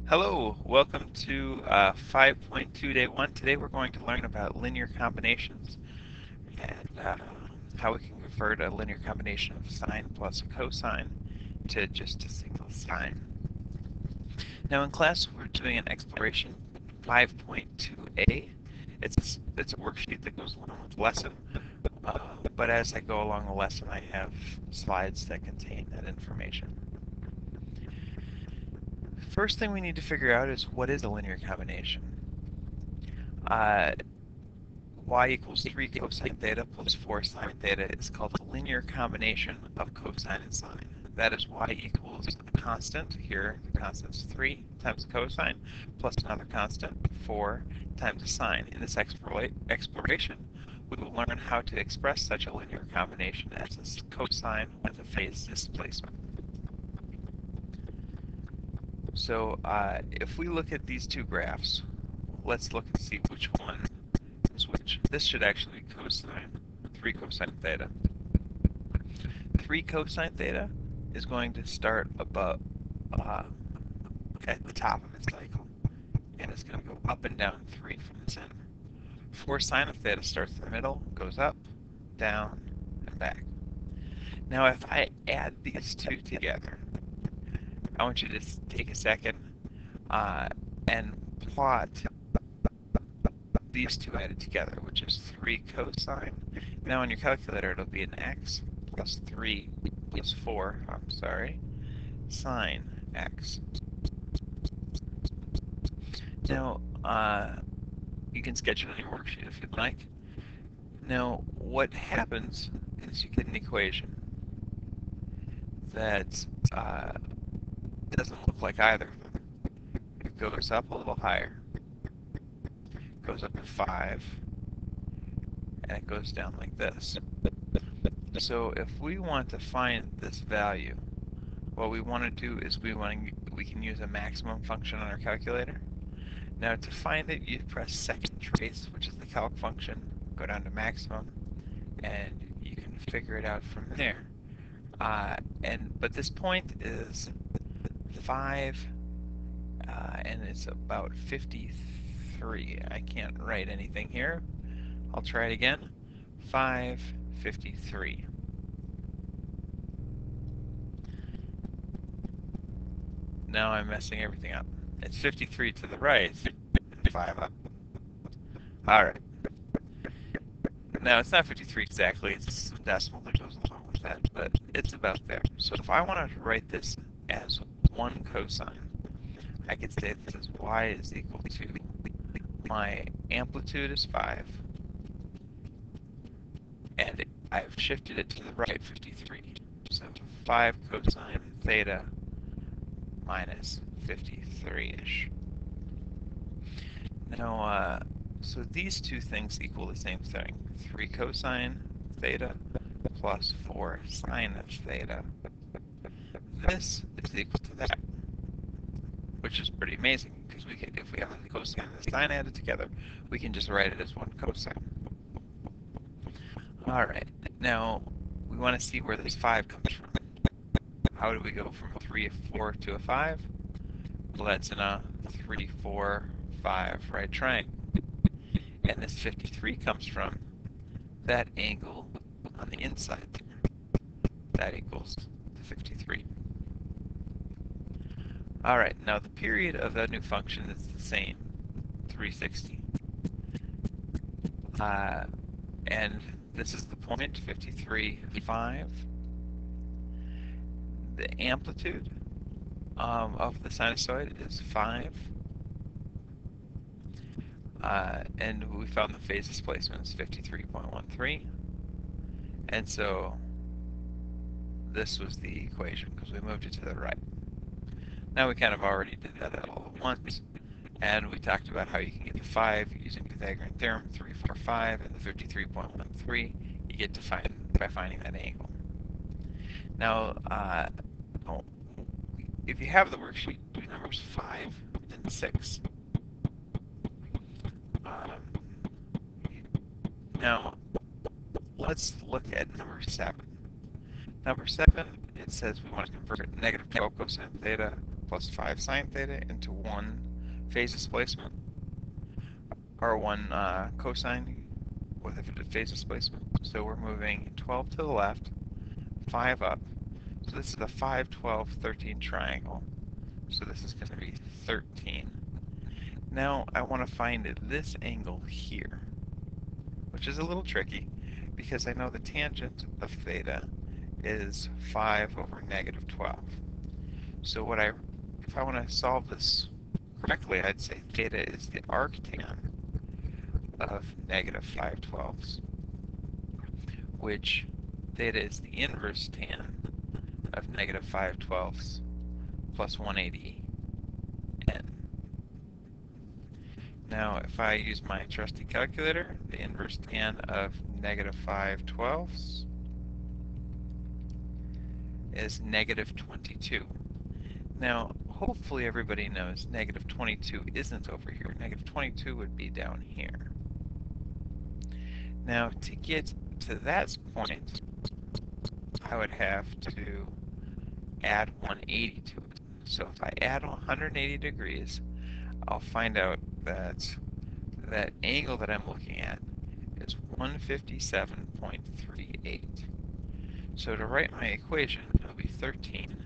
Hello, welcome to 5.2 Day 1. Today we're going to learn about linear combinations and how we can convert a linear combination of sine plus a cosine to just a single sine. Now in class we're doing an exploration 5.2a. It's a worksheet that goes along with the lesson, but as I go along the lesson I have slides that contain that information. First thing we need to figure out is what is a linear combination. Y equals 3 cosine theta plus 4 sine theta is called a linear combination of cosine and sine. That is y equals a constant. Here, the constant's 3 times cosine plus another constant, 4 times a sine. In this exploration, we will learn how to express such a linear combination as a cosine with a phase displacement. So if we look at these two graphs, let's look and see which one is which. This should actually be cosine, 3 cosine theta. 3 cosine theta is going to start above at the top of its cycle, and it's going to go up and down 3 from the center. 4 sine of theta starts in the middle, goes up, down, and back. Now if I add these two together, I want you to just take a second and plot these two added together, which is 3 cosine. Now on your calculator it'll be an x plus 3 plus 4, sine x. Now, you can sketch it on your worksheet if you'd like. Now, what happens is you get an equation that doesn't look like either of them. It goes up a little higher, goes up to 5, and it goes down like this. So if we want to find this value, what we want to do is we can use a maximum function on our calculator. Now to find it, you press second trace, which is the calc function, go down to maximum, and you can figure it out from there. But this point is 5, and it's about 53. I can't write anything here. I'll try it again. 553. Now I'm messing everything up. It's 53 to the right, 5 up. Alright. Now it's not 53 exactly, it's some decimal that goes along with that, but it's about there. So if I want to write this as 1 cosine, I could say this is y is equal to my amplitude is 5, and I've shifted it to the right 53. So 5 cosine theta minus 53-ish. Now, so these two things equal the same thing. 3 cosine theta plus 4 sine of theta. This is equal to that, which is pretty amazing because if we have the cosine and the sine added together, we can just write it as 1 cosine. Alright, now we want to see where this 5 comes from. How do we go from a 3, 4 to a 5? Well, that's in a 3, 4, 5 right triangle. And this 53 comes from that angle on the inside there. That equals 53. Alright, now the period of that new function is the same, 360. And this is the point, 53, 5. The amplitude of the sinusoid is 5. And we found the phase displacement is 53.13. And so this was the equation because we moved it to the right. Now we kind of already did that all at once. And we talked about how you can get the 5 using Pythagorean theorem, 3, 4, 5, and the 53.13 you get to find by finding that angle. Now, if you have the worksheet, do numbers 5 and 6. Now, let's look at number 7. Number 7, it says we want to convert negative 12 cosine theta plus 5 sine theta into 1 phase displacement, or 1 cosine with a phase displacement. So we're moving 12 to the left, 5 up. So this is a 5, 12, 13 triangle. So this is going to be 13. Now I want to find this angle here, which is a little tricky because I know the tangent of theta is 5 over negative 12. So if I want to solve this correctly, I'd say theta is the arctan of negative 5/12, which theta is the inverse tan of negative 5/12 plus 180 n. Now, if I use my trusty calculator, the inverse tan of negative 5/12 is negative 22. Now, hopefully everybody knows negative 22 isn't over here. Negative 22 would be down here. Now, to get to that point, I would have to add 180 to it. So if I add 180 degrees, I'll find out that that angle that I'm looking at is 157.38. So to write my equation, it'll be 13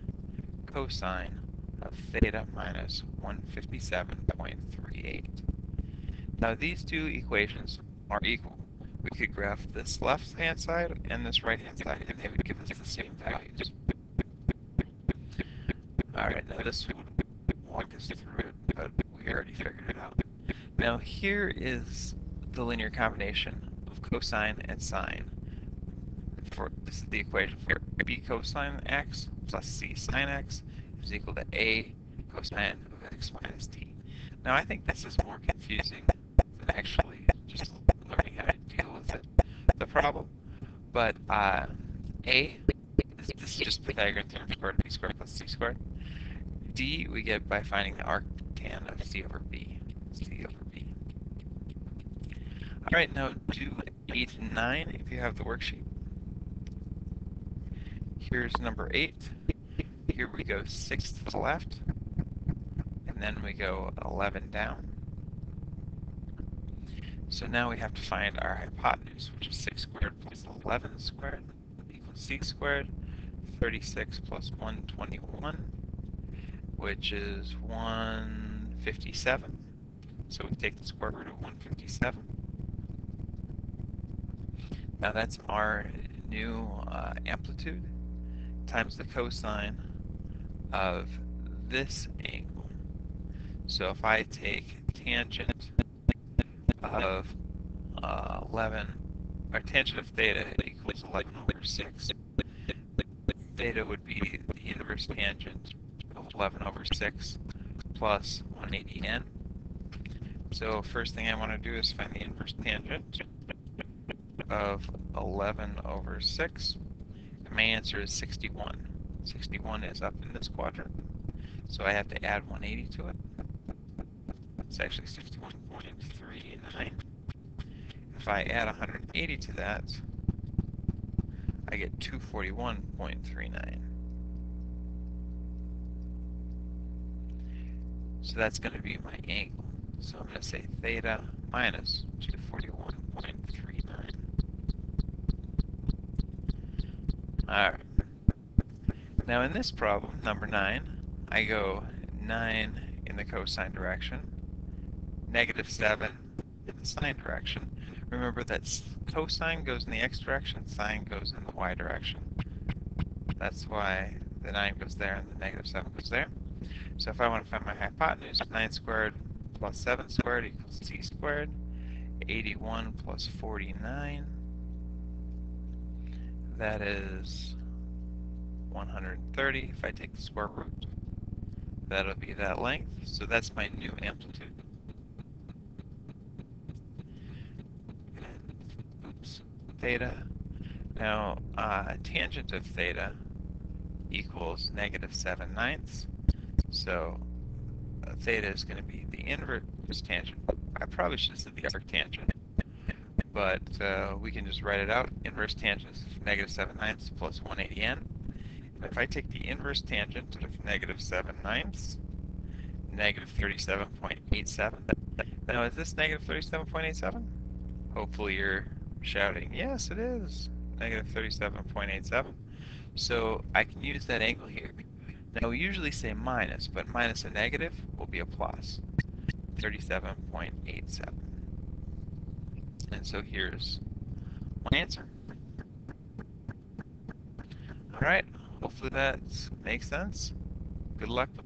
cosine of theta minus 157.38. Now these two equations are equal. We could graph this left-hand side and this right-hand side, and they would give us the same values. Alright, now this would walk us through it, but we already figured it out. Now here is the linear combination of cosine and sine. This is the equation for b cosine x plus c sine x is equal to a cosine of x minus t. Now I think this is more confusing than actually just learning how to deal with the problem. But a, this is just Pythagorean theorem squared, b squared plus c squared. D we get by finding the arctan of c over b. C over b. Alright, now do 8 and 9 if you have the worksheet. Here's number 8. Here we go 6 to the left, and then we go 11 down. So now we have to find our hypotenuse, which is 6 squared plus 11 squared equals c squared, 36 plus 121, which is 157. So we take the square root of 157. Now that's our new amplitude times the cosine of this angle. So if I take tangent of 11, or tangent of theta equals 11 over 6, theta would be the inverse tangent of 11 over 6 plus 180n. So first thing I want to do is find the inverse tangent of 11 over 6. And my answer is 61. 61 is up in this quadrant, so I have to add 180 to it. It's actually 61.39. If I add 180 to that, I get 241.39. So that's going to be my angle. So I'm going to say theta minus 241.39. Alright. Now in this problem, number 9, I go 9 in the cosine direction, negative 7 in the sine direction. Remember that cosine goes in the x direction, sine goes in the y direction. That's why the 9 goes there and the negative 7 goes there. So if I want to find my hypotenuse, 9 squared plus 7 squared equals c squared. 81 plus 49, that is 130. If I take the square root, that'll be that length. So that's my new amplitude. Oops, theta. Now, tangent of theta equals negative 7/9. So theta is going to be the inverse tangent. I probably should have said the arctangent, but we can just write it out. Inverse tangent is negative 7/9 plus 180n. If I take the inverse tangent of negative 7/9, negative 37.87. Now, is this negative 37.87? Hopefully you're shouting, yes, it is, negative 37.87. So I can use that angle here. Now, we usually say minus, but minus a negative will be a plus, 37.87. And so here's my answer. All right, hopefully that makes sense. Good luck with